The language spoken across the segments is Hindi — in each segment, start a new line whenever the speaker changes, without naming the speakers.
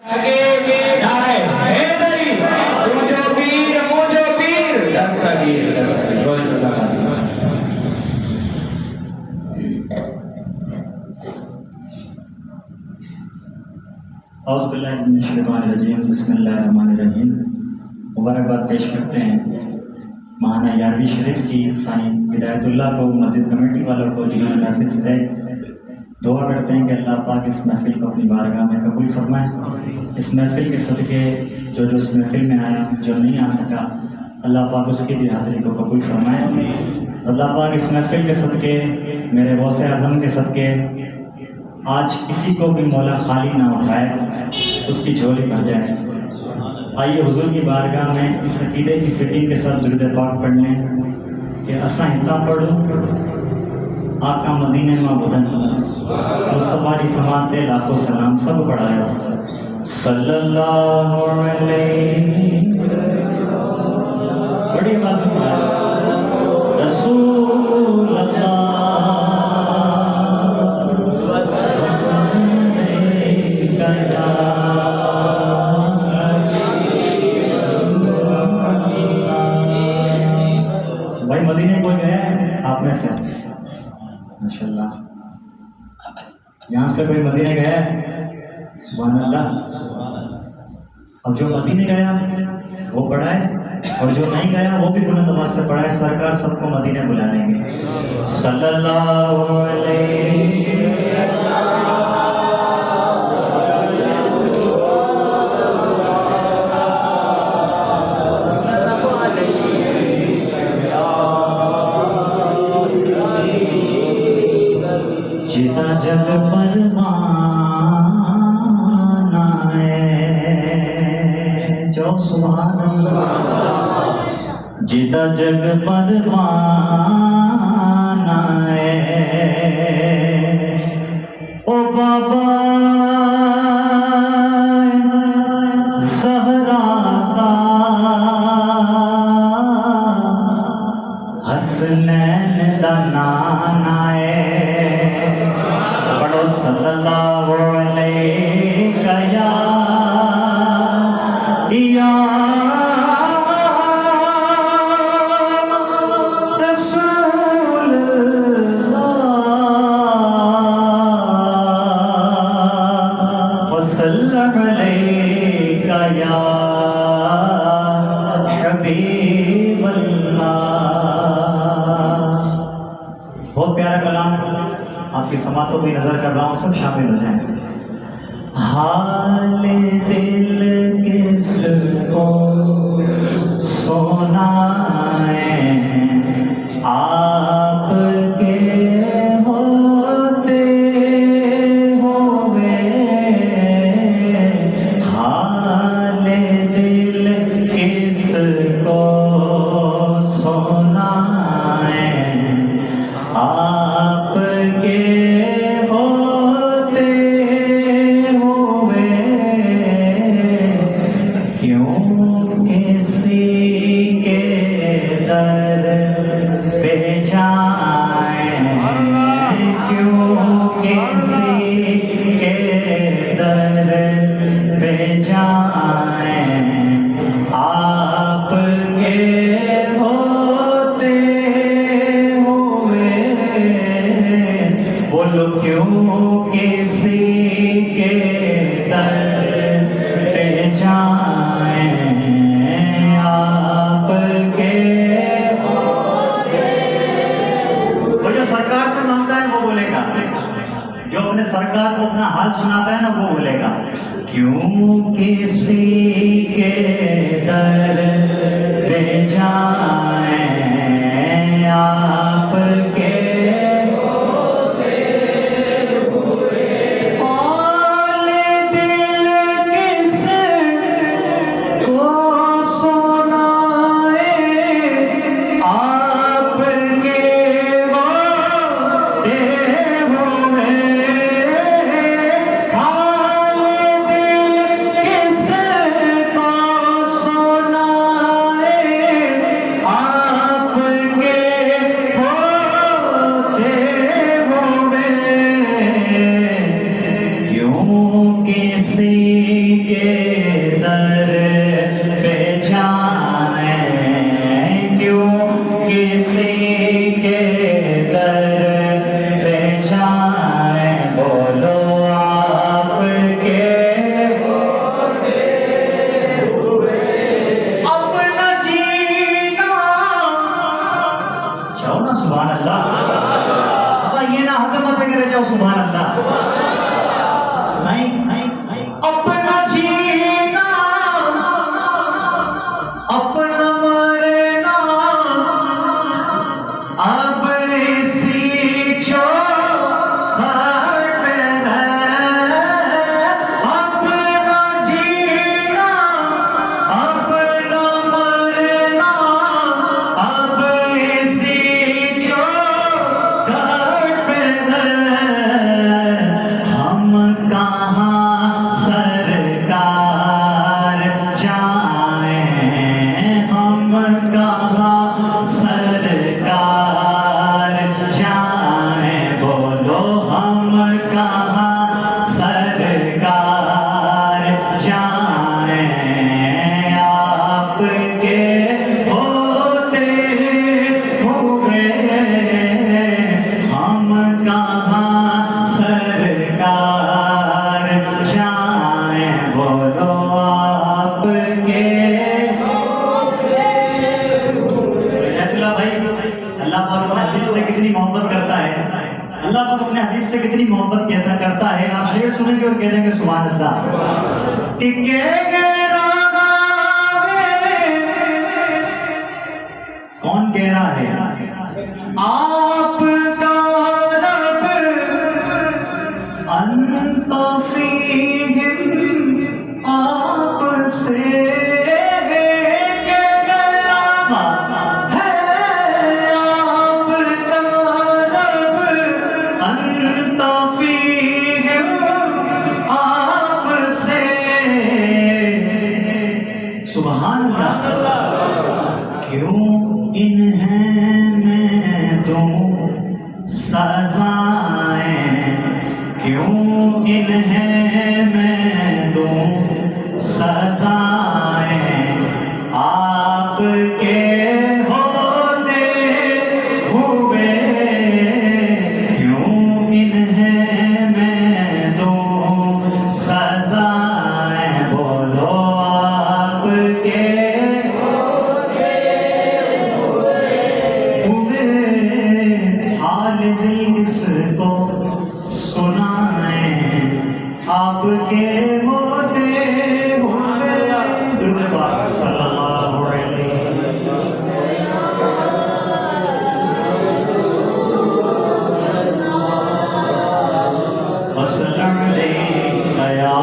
आगे नारे हैदरी मुझो पीर दस्तगीर रोज
बिस्मिल्लाहिर्रहमानिर्रहीम। मुबारकबाद पेश करते हैं महाना यारवी शरीफ की साईं हिदायतुल्लाह को, मस्जिद कमेटी वालों को जिन्होंने महफिल सजाई। दुआ करते हैं कि अल्लाह पाक इस महफिल को अपनी बारगाह में कबूल फरमाए। इस महफिल के सदके जो इस महफिल में आया, जो नहीं आ सका, अल्लाह पाक उसकी भी हाज़िरी को कबूल फरमाए। अल्लाह पाक इस महफिल के सदके, मेरे गौसे आज़म के सदके, आज किसी को भी मौला खाली ना उठाए, उसकी झोली भर जाए। आइए हुजूर की बारगाह में इस अकीदे की सिटिंग के साथ दुरूद पाक पढ़ लें कि असा हिता पढ़ो आका मदीने में बुदन मुस्तफा की समात से लाखों सलाम सब पढ़ाया। सल्लल्लाहु अलैहि बड़ी बात रसूल अल्लाह भाई मदीने कोई गया है आप में से? माशाल्लाह, यहाँ से कोई मदीने गया है? सुभान अल्लाह। अब जो मदीने गया वो पढ़ाए, और जो नहीं गया वो भी बुलंद आवाज से पढ़ाए। सरकार सबको मदीने बुला लेंगे। सल्लल्लाहु अलैहि जिता जग परवाना है, जो सुभान अल्लाह। जिता जग परवाना है, ओ बाबा सहरा का हसनैन दा नाना है। पढ़ो सल्लल्लाहु अलैहि या रसूल अल्लाह वसल्लम अलैका या हबीब अल्लाह। बहुत प्यारा कलाम, आपकी समातों में नजर कर रहा हूँ, सब शामिल हो जाएं। हाल दिल किसको सुनाए, आपके होते हुए। हाल दिल किसको सुनाए, आपके होते हुए। क्यों किसी के दर पे जाएं, क्यों किसी के दर पे जाएं, आपके होते हुए। बोलो क्यों किसी के दर पे जाएं, आपके वो जो सरकार से मांगता है वो बोलेगा, जो अपने सरकार को अपना हाल सुनाता है ना वो बोलेगा। क्यों किसी के दर पे जाएं, आपके के दर पे जाए, क्यों किसी के दर पे जाए, बोलो आपके अपना जीना। जाओ ना सुभान अल्लाह, अब ये ना हक मत करे, जाओ सुभान अल्लाह। अपना जीना अपना मरना अब इसी चौखट है। अपना जीना अपना मरना अब इसी चौखट है। हम कहाँ सरकार जाएं, हम कहाँ सरकार जाएं, बोलो हम कहाँ सरकार जाएं। आपके होते हुए हम कहाँ सरकार जाएं, बोलो आपके। भाई अल्लाह पाक अपने हबीब से कितनी मोहब्बत करता है, अल्लाह पाक अपने हबीब से कितनी मोहब्बत करता है। आप शेर सुनेंगे और कह देंगे सुभान अल्लाह। कि कौन कह रहा है? आपका रब अंत फीहिम, आपसे सुभान अल्लाह। क्यों इन्हें मैं दूं सजाएं, क्यों इन्हें मैं दूं सजाएं, आपके होते हुए क्यों इन्हें मैं दूं सजाएं, बोलो आपके हाल दिल इसको सुनाएं, आपके होते हुए। दुरूद पाक सल्लल्लाहु अलैहि वसल्लम या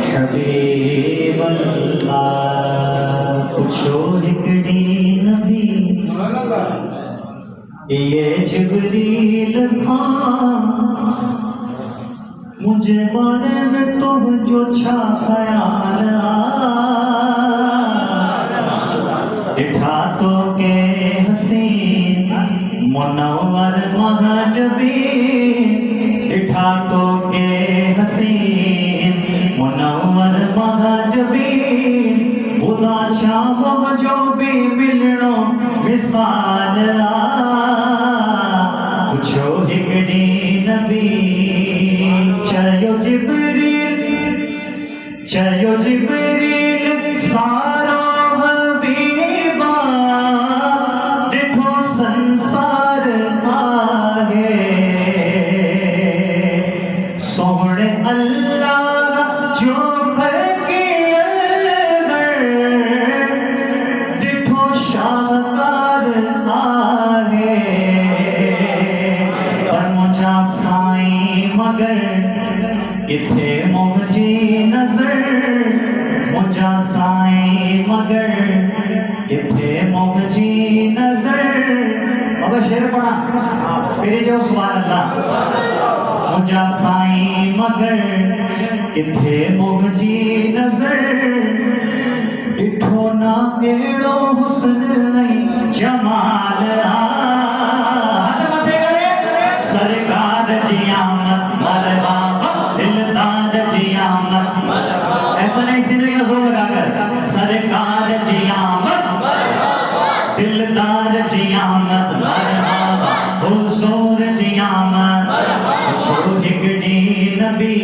हबीब अल्लाह। पुछो हिकड़ी नबी ये जिब्रील था, मुझे बारे में तो जो छा ख्याल इठा तो के हसीन मुनव्वर महजबी, इठा तो के हसीन मुनव्वर महजबी, खुदा शाम जो भी मिलनो विसाल पुछो हिकड़ी नबी। चयो जिब्रील सारो हबीबा, डिठो संसार आहे, सोहणे अल्लाह जो खलकी अलगर, डिठो शाहकार आहे, पर मुझा साईं मगर किथे मुझी नजर, मुझा साईं मगर किथे मुझी नजर। अब शेर पढ़ा फिर जो सुभान अल्लाह। मुझा साईं मगर किथे मुझी नजर, डिठो ना एड़ो हुस्न जमाल सरकार जी आमद मरहबा, दिलदार जी आमद ऐसा नहीं सीने का जोर लगाकर सरकार जी आमद दिलदार जी आमद मरहबा हुजूर जी आमद छो हिकड़ी नबी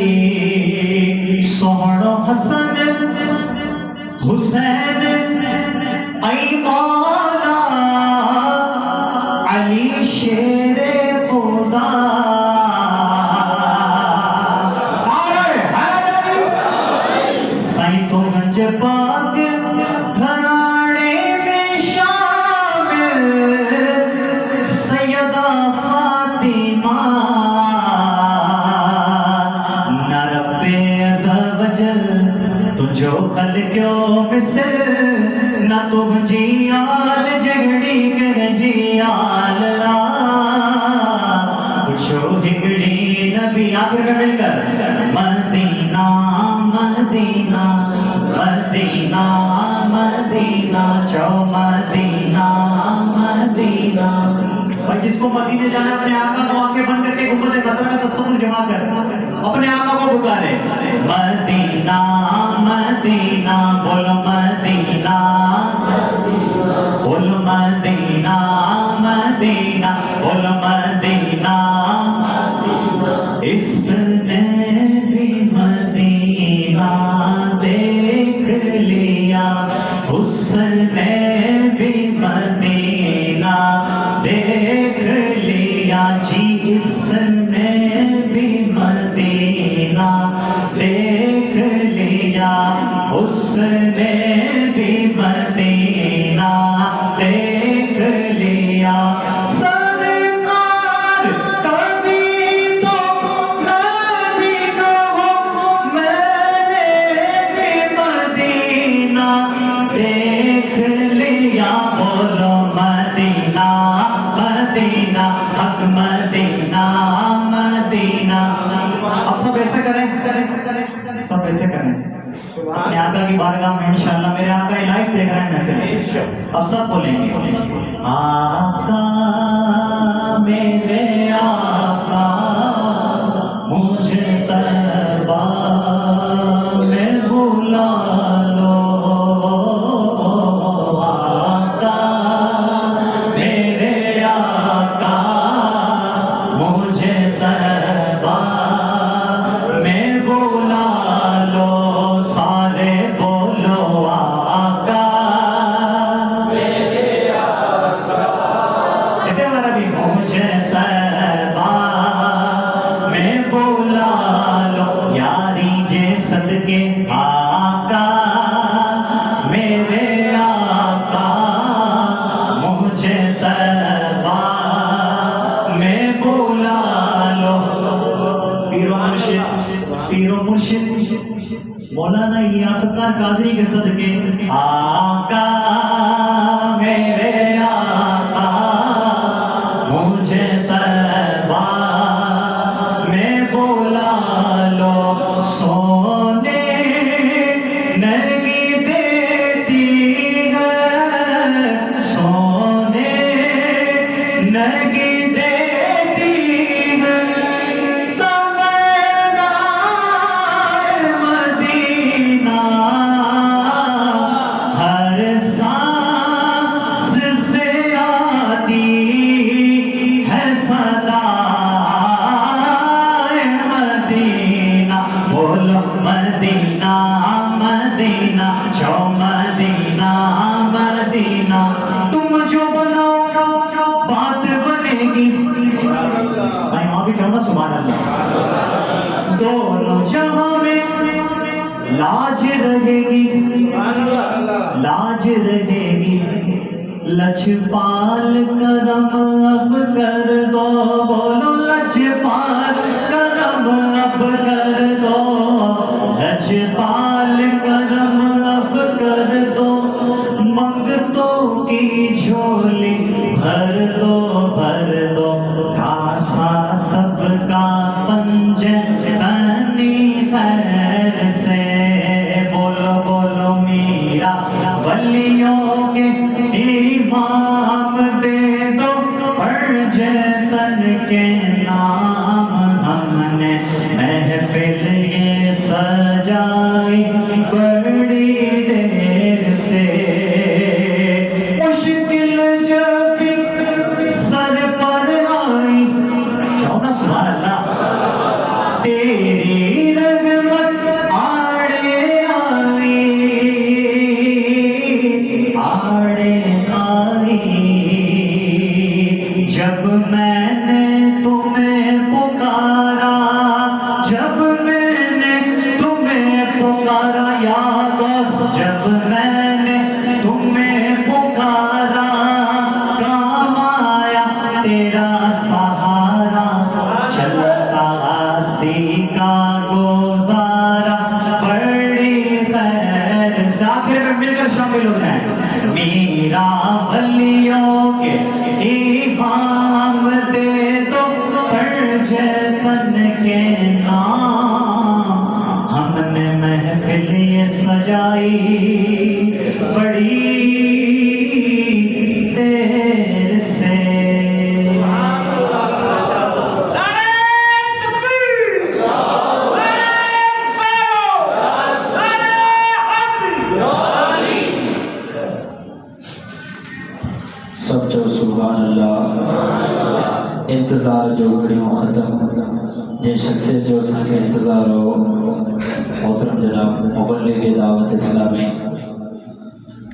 सोहणो हसन हुसैन ऐ मौला अली शेरे खुदा साईं तो गंज पाक घराने में शामिल सैयदा फातिमा न रब्बे अज़्ज़वजल तुझो खल्क्यो मिसल न तुम जियाल जगड़ी कह जियाल कुछो हिकड़ी नबी आखिर में मिलकर मदीना मदीना मदीना मदीना चौ मदीना मदीना। और जिसको मदीने जाना है अपने आका को आंखें बंद करके गुंबद खतरा का तस्वीर जमा कर अपने आका को पुकारे मदीना मदीना बोलो मदीना बोलो मदीना मदीना बोलो मदीना इसने भी मदीना देख लिया उसने भी मदीना देख लिया जी इसने भी मदीना देख लिया उसने भी मदीना देख लिया सरकार कभी तो मैं भी कहूँ मैंने भी मदीना देख लिया बोलो मदीना मदीना हक मदीना मदीना। अब सब ऐसे करें सब ऐसे करें अपने आका की बारगाह में इंशाअल्लाह मेरे आका लाइव देख रहे हैं महफिल अब सब बोलेंगे आका मेरे आका मुझे तलबा में बुला लो आका मेरे आका मुझे तलबा में बुला लो सारे बोलो आका मेरे आका कहते हमारा भी मुझे तलबा में बुला लो यारी जे सदके आका मेरे आका मुझे तलबा में बुला लो पीरो मुर्शिद मौलाना यासरकार कादरी के सदके आका मेरे आका मुझे तलबा में बुला लो सोने नहीं देती है सोने नहीं देती है तमन्ना मदीना हर सांस से आती है सदा मदीना बोलो मदीना मदीना चौ मदीना मदीना तुम जो बनाओ बात बनेगी साईं वहां भी कहना सुभान अल्लाह दोनों जहां में लाज रहेगी लाज रहेगी लजपाल करम अब कर दो बोलो लजपाल करम अब कर दो लजपाल करम अब कर दो मंगतों की झोली भर दो कासा सबका पंजनी खैर से बोलो बोलो मीरा वलियों के इमाम दे दो परजतन के नाम हमने महफिल ये आई बड़ी देर से, मुश्किल जब सर पर आई, जाओ ना सुभान अल्लाह, तेरी रगमत आड़े आई, आड़े आई। जब मैंने तुम्हें पुकारा, जब मैंने तुम्हें पुकारा या गौस, जब मैंने तुम्हें पुकारा, काम आया तेरा सहारा, चलता सीखा गुजारा बड़ी खैर से। आखिर में मिलकर शामिल हो जाए। मीरा बलियों के इमाम दे दो तन के नाम, हमने महफिल ये सजाई बड़ी देर से।
सब जो सुभान अल्लाह। इंतज़ार जो घड़ियों ख़त्म, जे शख्स जो असांखे इंतज़ार हो मोहतरम जनाब मुबल्लिग़ दावत इस्लामी